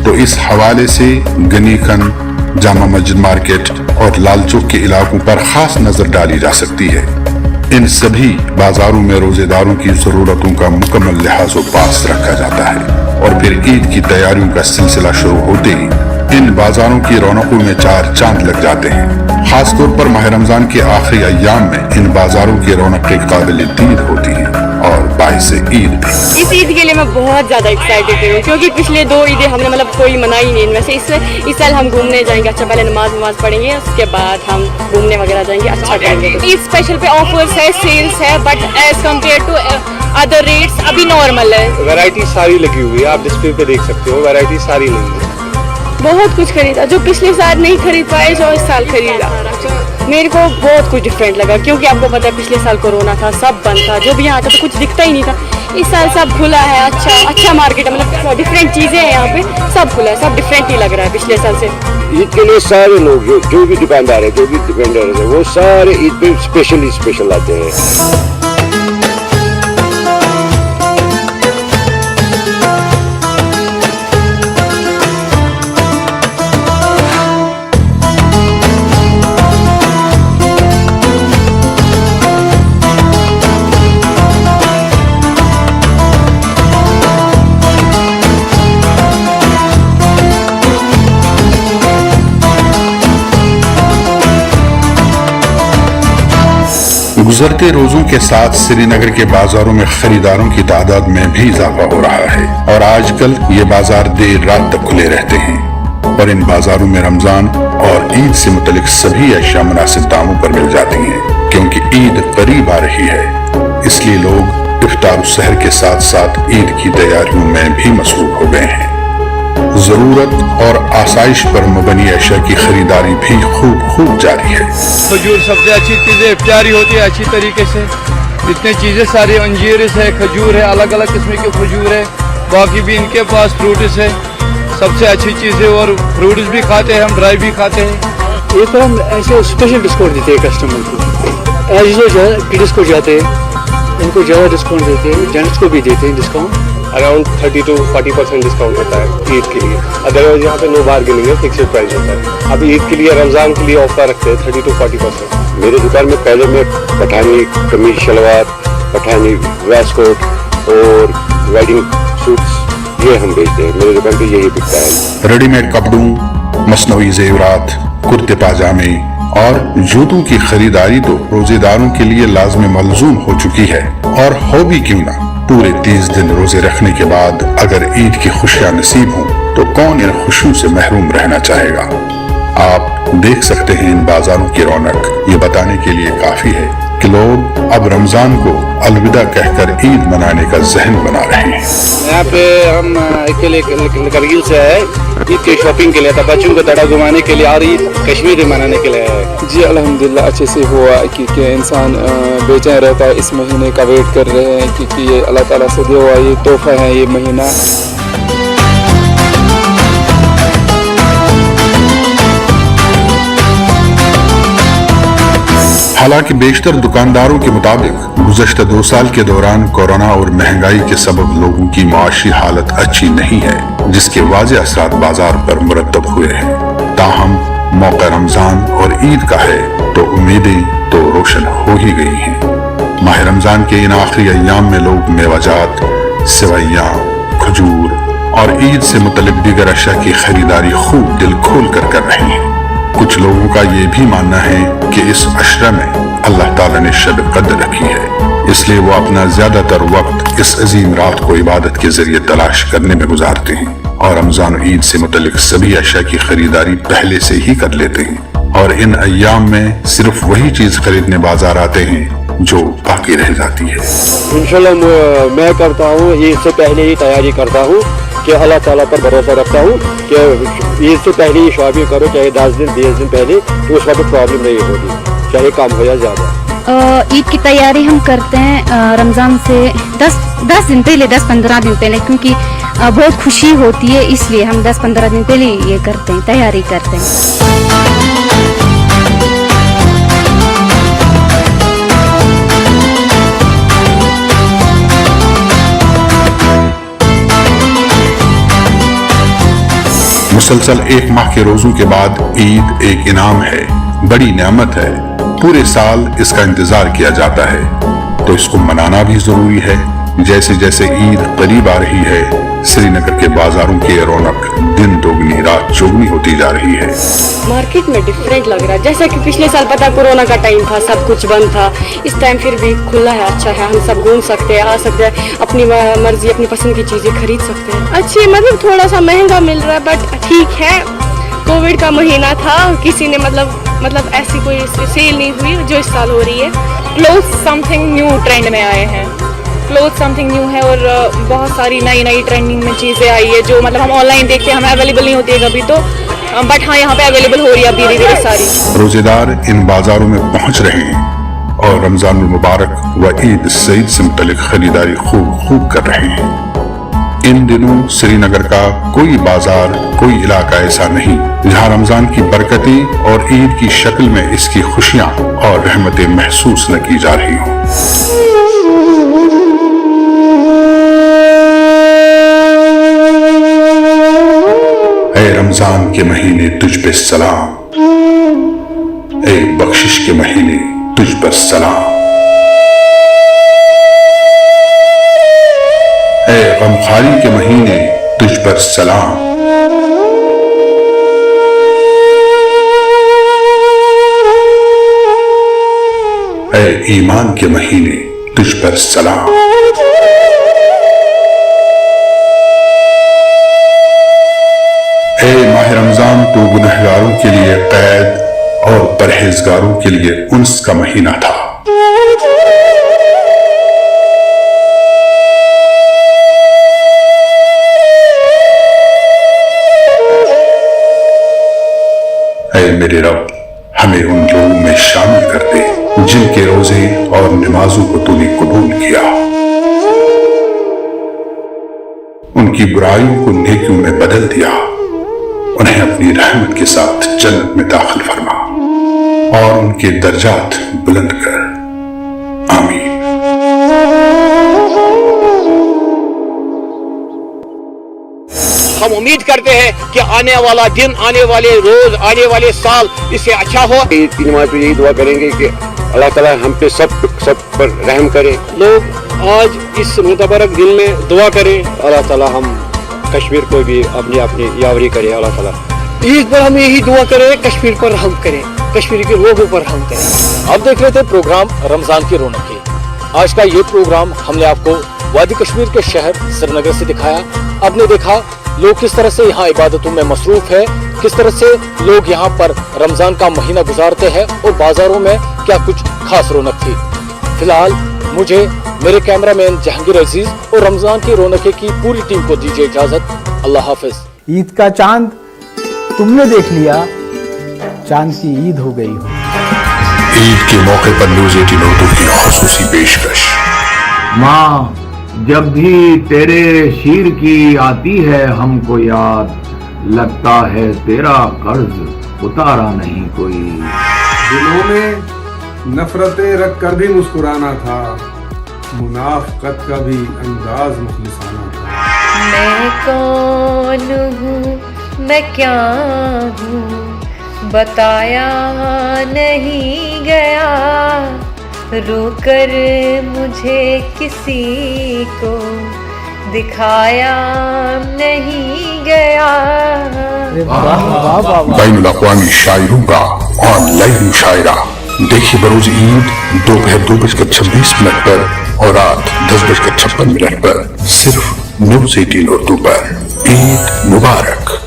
C: तो इस हवाले से गनीखन, जामा मस्जिद मार्केट और लाल चौक के इलाकों पर खास नजर डाली जा सकती है। इन सभी बाजारों में रोजेदारों की जरूरतों का मुकम्मल लिहाज व पास रखा जाता है और फिर ईद की तैयारियों का सिलसिला शुरू होते ही इन बाजारों की रौनकों में चार चांद लग जाते हैं। खास तौर पर माह रमजान के आखिरी अय्याम में इन बाजारों की रौनकें काबिल दीद होती हैं और बाइस ईद भी।
E: इस ईद के लिए मैं बहुत ज़्यादा एक्साइटेड हूँ, क्योंकि पिछले 2 ईदें हमने मतलब कोई मनाई नहीं इनमें से। इस साल हम घूमने जाएंगे। अच्छा, पहले नमाज पढ़ेंगे, उसके बाद हम घूमने वगैरह जाएंगे। अच्छा करेंगे। ईद स्पेशल पे ऑफर्स है, सेल्स है, but as compare to other rates अभी नॉर्मल है।
H: वैरायटी सारी लगी हुई है, आप डिस्प्ले पे देख सकते हो, वैरायटी सारी लगी है।
E: बहुत कुछ खरीदा जो पिछले साल नहीं खरीद पाए, जो इस साल खरीदा। मेरे को बहुत कुछ डिफरेंट लगा, क्योंकि आपको पता है पिछले साल कोरोना था, सब बंद था, जो भी यहाँ था तो कुछ दिखता ही नहीं था। इस साल सब खुला है। अच्छा मार्केट है, मतलब डिफरेंट चीज़ें हैं यहाँ पे, सब खुला है, सब डिफरेंट ही लग रहा है पिछले साल से।
G: ईद के लिए सारे लोग जो भी दुकानदार है, जो भी दुकानदार है, वो सारे ईद पे स्पेशल आते हैं।
C: गुजरते रोजों के साथ श्रीनगर के बाजारों में खरीदारों की तादाद में भी इजाफा हो रहा है और आजकल ये बाजार देर रात तक खुले रहते हैं और इन बाजारों में रमजान और ईद से मुतलिक सभी अशिया मुनासिब दामों पर मिल जाती हैं, क्योंकि ईद करीब आ रही है। इसलिए लोग इफ्तार सहर के साथ साथ ईद की तैयारियों में भी मसरूफ हो गए हैं। जरूरत और आसाइश पर मुबनी अशिया की खरीदारी भी खूब जारी है।
V: खजूर सबसे अच्छी चीज़ है, इफ्तारी होती है अच्छी तरीके से। इतनी चीज़ें सारी, अंजीर है, खजूर है, अलग अलग किस्म के खजूर है, बाकी भी इनके पास फ्रूट्स है, सबसे अच्छी चीज़ है। और फ्रूट्स भी खाते हैं हम, ड्राई भी खाते हैं।
J: ये तो हम ऐसे स्पेशल डिस्काउंट देते हैं कस्टमर को। एज यूजुअल किड्स को जाते हैं, उनको ज़्यादा डिस्काउंट देते हैं, जेंट्स को भी देते हैं डिस्काउंट।
H: अराउंड 30 to 40% डिस्काउंट होता है ईद के लिए। अदरवाइज यहाँ पे नो बार्गेनिंग है, फिक्स्ड प्राइस होता है। अभी ईद के लिए, रमजान के लिए ऑफर रखते हैं 30 to 40%।
G: मेरे दुकान में पहले में पठानी कमीज शलवार, पठानी वेस्ट कोट और वेडिंग सूट्स ये हम बेचते हैं। मेरे दुकान पे यही बिकता है।
C: रेडीमेड कपड़ों, मसनवी जेवरात, कुर्ते पाजामे और जूतों की खरीदारी तो रोजेदारों के लिए लाजमी मलजूम हो चुकी है। और हो भी क्यों ना, पूरे 30 दिन रोजे रखने के बाद अगर ईद की खुशियां नसीब हों तो कौन इन खुशियों से महरूम रहना चाहेगा। आप देख सकते हैं इन बाजारों की रौनक ये बताने के लिए काफी है कि लोग अब रमजान को अलविदा कहकर ईद मनाने का जहन बना रहे हैं।
K: यहाँ पे हम करगिल से आए ईद की शॉपिंग के लिए, था बच्चों को तड़ा घुमाने के लिए और ईद कश्मीर मनाने के लिए आए।
N: जी अल्हम्दुलिल्लाह अच्छे से हुआ, क्योंकि इंसान बेचैन रहता है, इस महीने का वेट कर रहे हैं, क्योंकि ये अल्लाह ताला से दिया हुआ ये तोहफा है ये महीना।
C: हालांकि बेशतर दुकानदारों के मुताबिक गुज़श्ता 2 साल के दौरान कोरोना और महंगाई के सबब लोगों की माशी हालत अच्छी नहीं है, जिसके वाज़ेह असरात बाजार पर मुरतब हुए हैं। ताहम मौका रमजान और ईद का है तो उम्मीदें तो रोशन हो ही गई हैं। माह रमजान के इन आखिरी अय्याम में लोग मेवाजात, सेवैयाँ, खजूर और ईद से मुतल्लिक दीगर अशिया की खरीदारी खूब दिल खोल कर रहे हैं। कुछ लोगों का ये भी मानना है कि इस अशरा में अल्लाह ताला ने शब कद्र रखी है, इसलिए वो अपना ज्यादातर वक्त इस अजीम रात को इबादत के जरिए तलाश करने में गुजारते हैं और रमजान और ईद से मुतल्लिक सभी अशिया की खरीदारी पहले से ही कर लेते हैं और इन अय्याम में सिर्फ वही चीज खरीदने बाजार आते हैं जो बाकी रह जाती है।
K: इंशाल्लाह मैं करता हूँ, ईद से पहले ही तैयारी करता हूँ कि अल्लाह ताला पर भरोसा रखता हूँ कि ईद से पहले ही शॉपिंग करो, चाहे 10 दिन 20 दिन पहले, तो उस वक्त प्रॉब्लम नहीं होगी, चाहे कम हो या ज़्यादा।
O: ईद की तैयारी हम करते हैं रमज़ान से 10 दिन पहले, 10-15 दिन पहले, क्योंकि
M: बहुत खुशी होती है, इसलिए हम 10-15 दिन पहले ये करते हैं, तैयारी करते हैं।
C: मुसलसल 1 माह के रोजों के बाद ईद एक इनाम है, बड़ी नेमत है। पूरे साल इसका इंतजार किया जाता है, तो इसको मनाना भी जरूरी है। जैसे जैसे ईद करीब आ रही है, श्रीनगर के बाजारों की रौनक दिन दोगुनी रात चौगुनी होती जा रही है।
E: मार्केट में डिफरेंट लग रहा है, जैसा कि पिछले साल पता कोरोना का टाइम था, सब कुछ बंद था। इस टाइम फिर भी खुला है, अच्छा है, हम सब घूम सकते हैं, आ सकते हैं, अपनी मर्जी अपनी पसंद की चीजें खरीद सकते हैं। अच्छी मतलब थोड़ा सा महंगा मिल रहा है, बट ठीक है। कोविड का महीना था, किसी ने मतलब ऐसी कोई सेल नहीं हुई जो इस साल हो रही है।
O: क्लोथ समथिंग न्यू ट्रेंड में आए हैं, क्लोथ समथिंग न्यू है, और बहुत सारी नई ट्रेंडिंग में चीज़ें आई है जो मतलब हम ऑनलाइन देखते हैं, हमें अवेलेबल नहीं होती है कभी तो, बट हाँ यहाँ पे अवेलेबल हो रही है धीरे धीरे सारी।
C: रोजेदार इन बाजारों में पहुंच रहे हैं और रमजान मुबारक व ईद सईद से मुतल्लिक खरीदारी खूब कर रहे हैं। इन दिनों श्रीनगर का कोई बाजार, कोई इलाका ऐसा नहीं जहां रमजान की बरकतें और ईद की शक्ल में इसकी खुशियां और रहमतें महसूस न की जा रही हों। ऐ रमजान के महीने तुझ पे सलाम, ऐ बख्शिश के महीने तुझ पर सलाम, ऐ गमखारी के महीने तुझ पर सलाम, ऐ ईमान के महीने तुझ पर सलाम। ऐ माह रमजान तो गुनहगारों के लिए कैद और परहेजगारों के लिए उन्स का महीना था। ऐ मेरे रब, हमें उन लोगों में शामिल कर दे जिनके रोजे और नमाजों को तूने कबूल किया, उनकी बुराइयों को नेकियों में बदल दिया, उन्हें अपनी रहमत के साथ जन्नत में दाखिल फरमा और उनके दर्जात बुलंद कर। आमीन।
L: हम उम्मीद करते हैं कि आने वाला दिन, आने वाले रोज, आने वाले साल इससे अच्छा हो।
G: ईद की नमाज में यही दुआ करेंगे कि अल्लाह ताला हम पे सब पर रहम करे।
K: लोग आज इस मुबारक दिन में दुआ करें, अल्लाह ताला हम कश्मीर को भी अपनी यावरी करे। अल्लाह ताला ईद पर हम यही दुआ करें, कश्मीर पर रहम करें, कश्मीर के लोगों पर रहम करें।
B: आप देख रहे थे प्रोग्राम रमजान की रौनकें। आज का ये प्रोग्राम हमने आपको वादी कश्मीर के शहर श्रीनगर से दिखाया। आपने देखा लोग किस तरह से यहाँ इबादतों में मसरूफ है, किस तरह से लोग यहाँ पर रमजान का महीना गुजारते हैं और बाजारों में क्या कुछ खास रौनक थी। फिलहाल मुझे, मेरे कैमरामैन जहांगीर अजीज और रमजान की रौनकें की पूरी टीम को दीजिए इजाजत। अल्लाह हाफिज।
I: ईद का चांद तुमने देख लिया, चांद की ईद हो गई हो।
C: ईद के मौके पर न्यूज़ 18 उर्दू की खुसूसी पेशकश।
P: माँ, जब भी तेरे शीर की आती है हमको याद, लगता है तेरा कर्ज उतारा नहीं कोई।
Q: दिलों में नफरतें रख कर भी मुस्कुराना था, मुनाफकत का भी अंदाज मुखलिसाना था।
R: मैं कौन हूँ, मैं क्या हूँ, बताया नहीं गया, रोकर मुझे किसी को दिखाया नहीं गया।
C: बैनुल अक़वामी शायरों का ऑनलाइन मुशायरा देखिए बरोज ईद दोपहर 2:26 पर और रात 10:56 पर सिर्फ न्यूज़ 18 उर्दू पर। ईद मुबारक।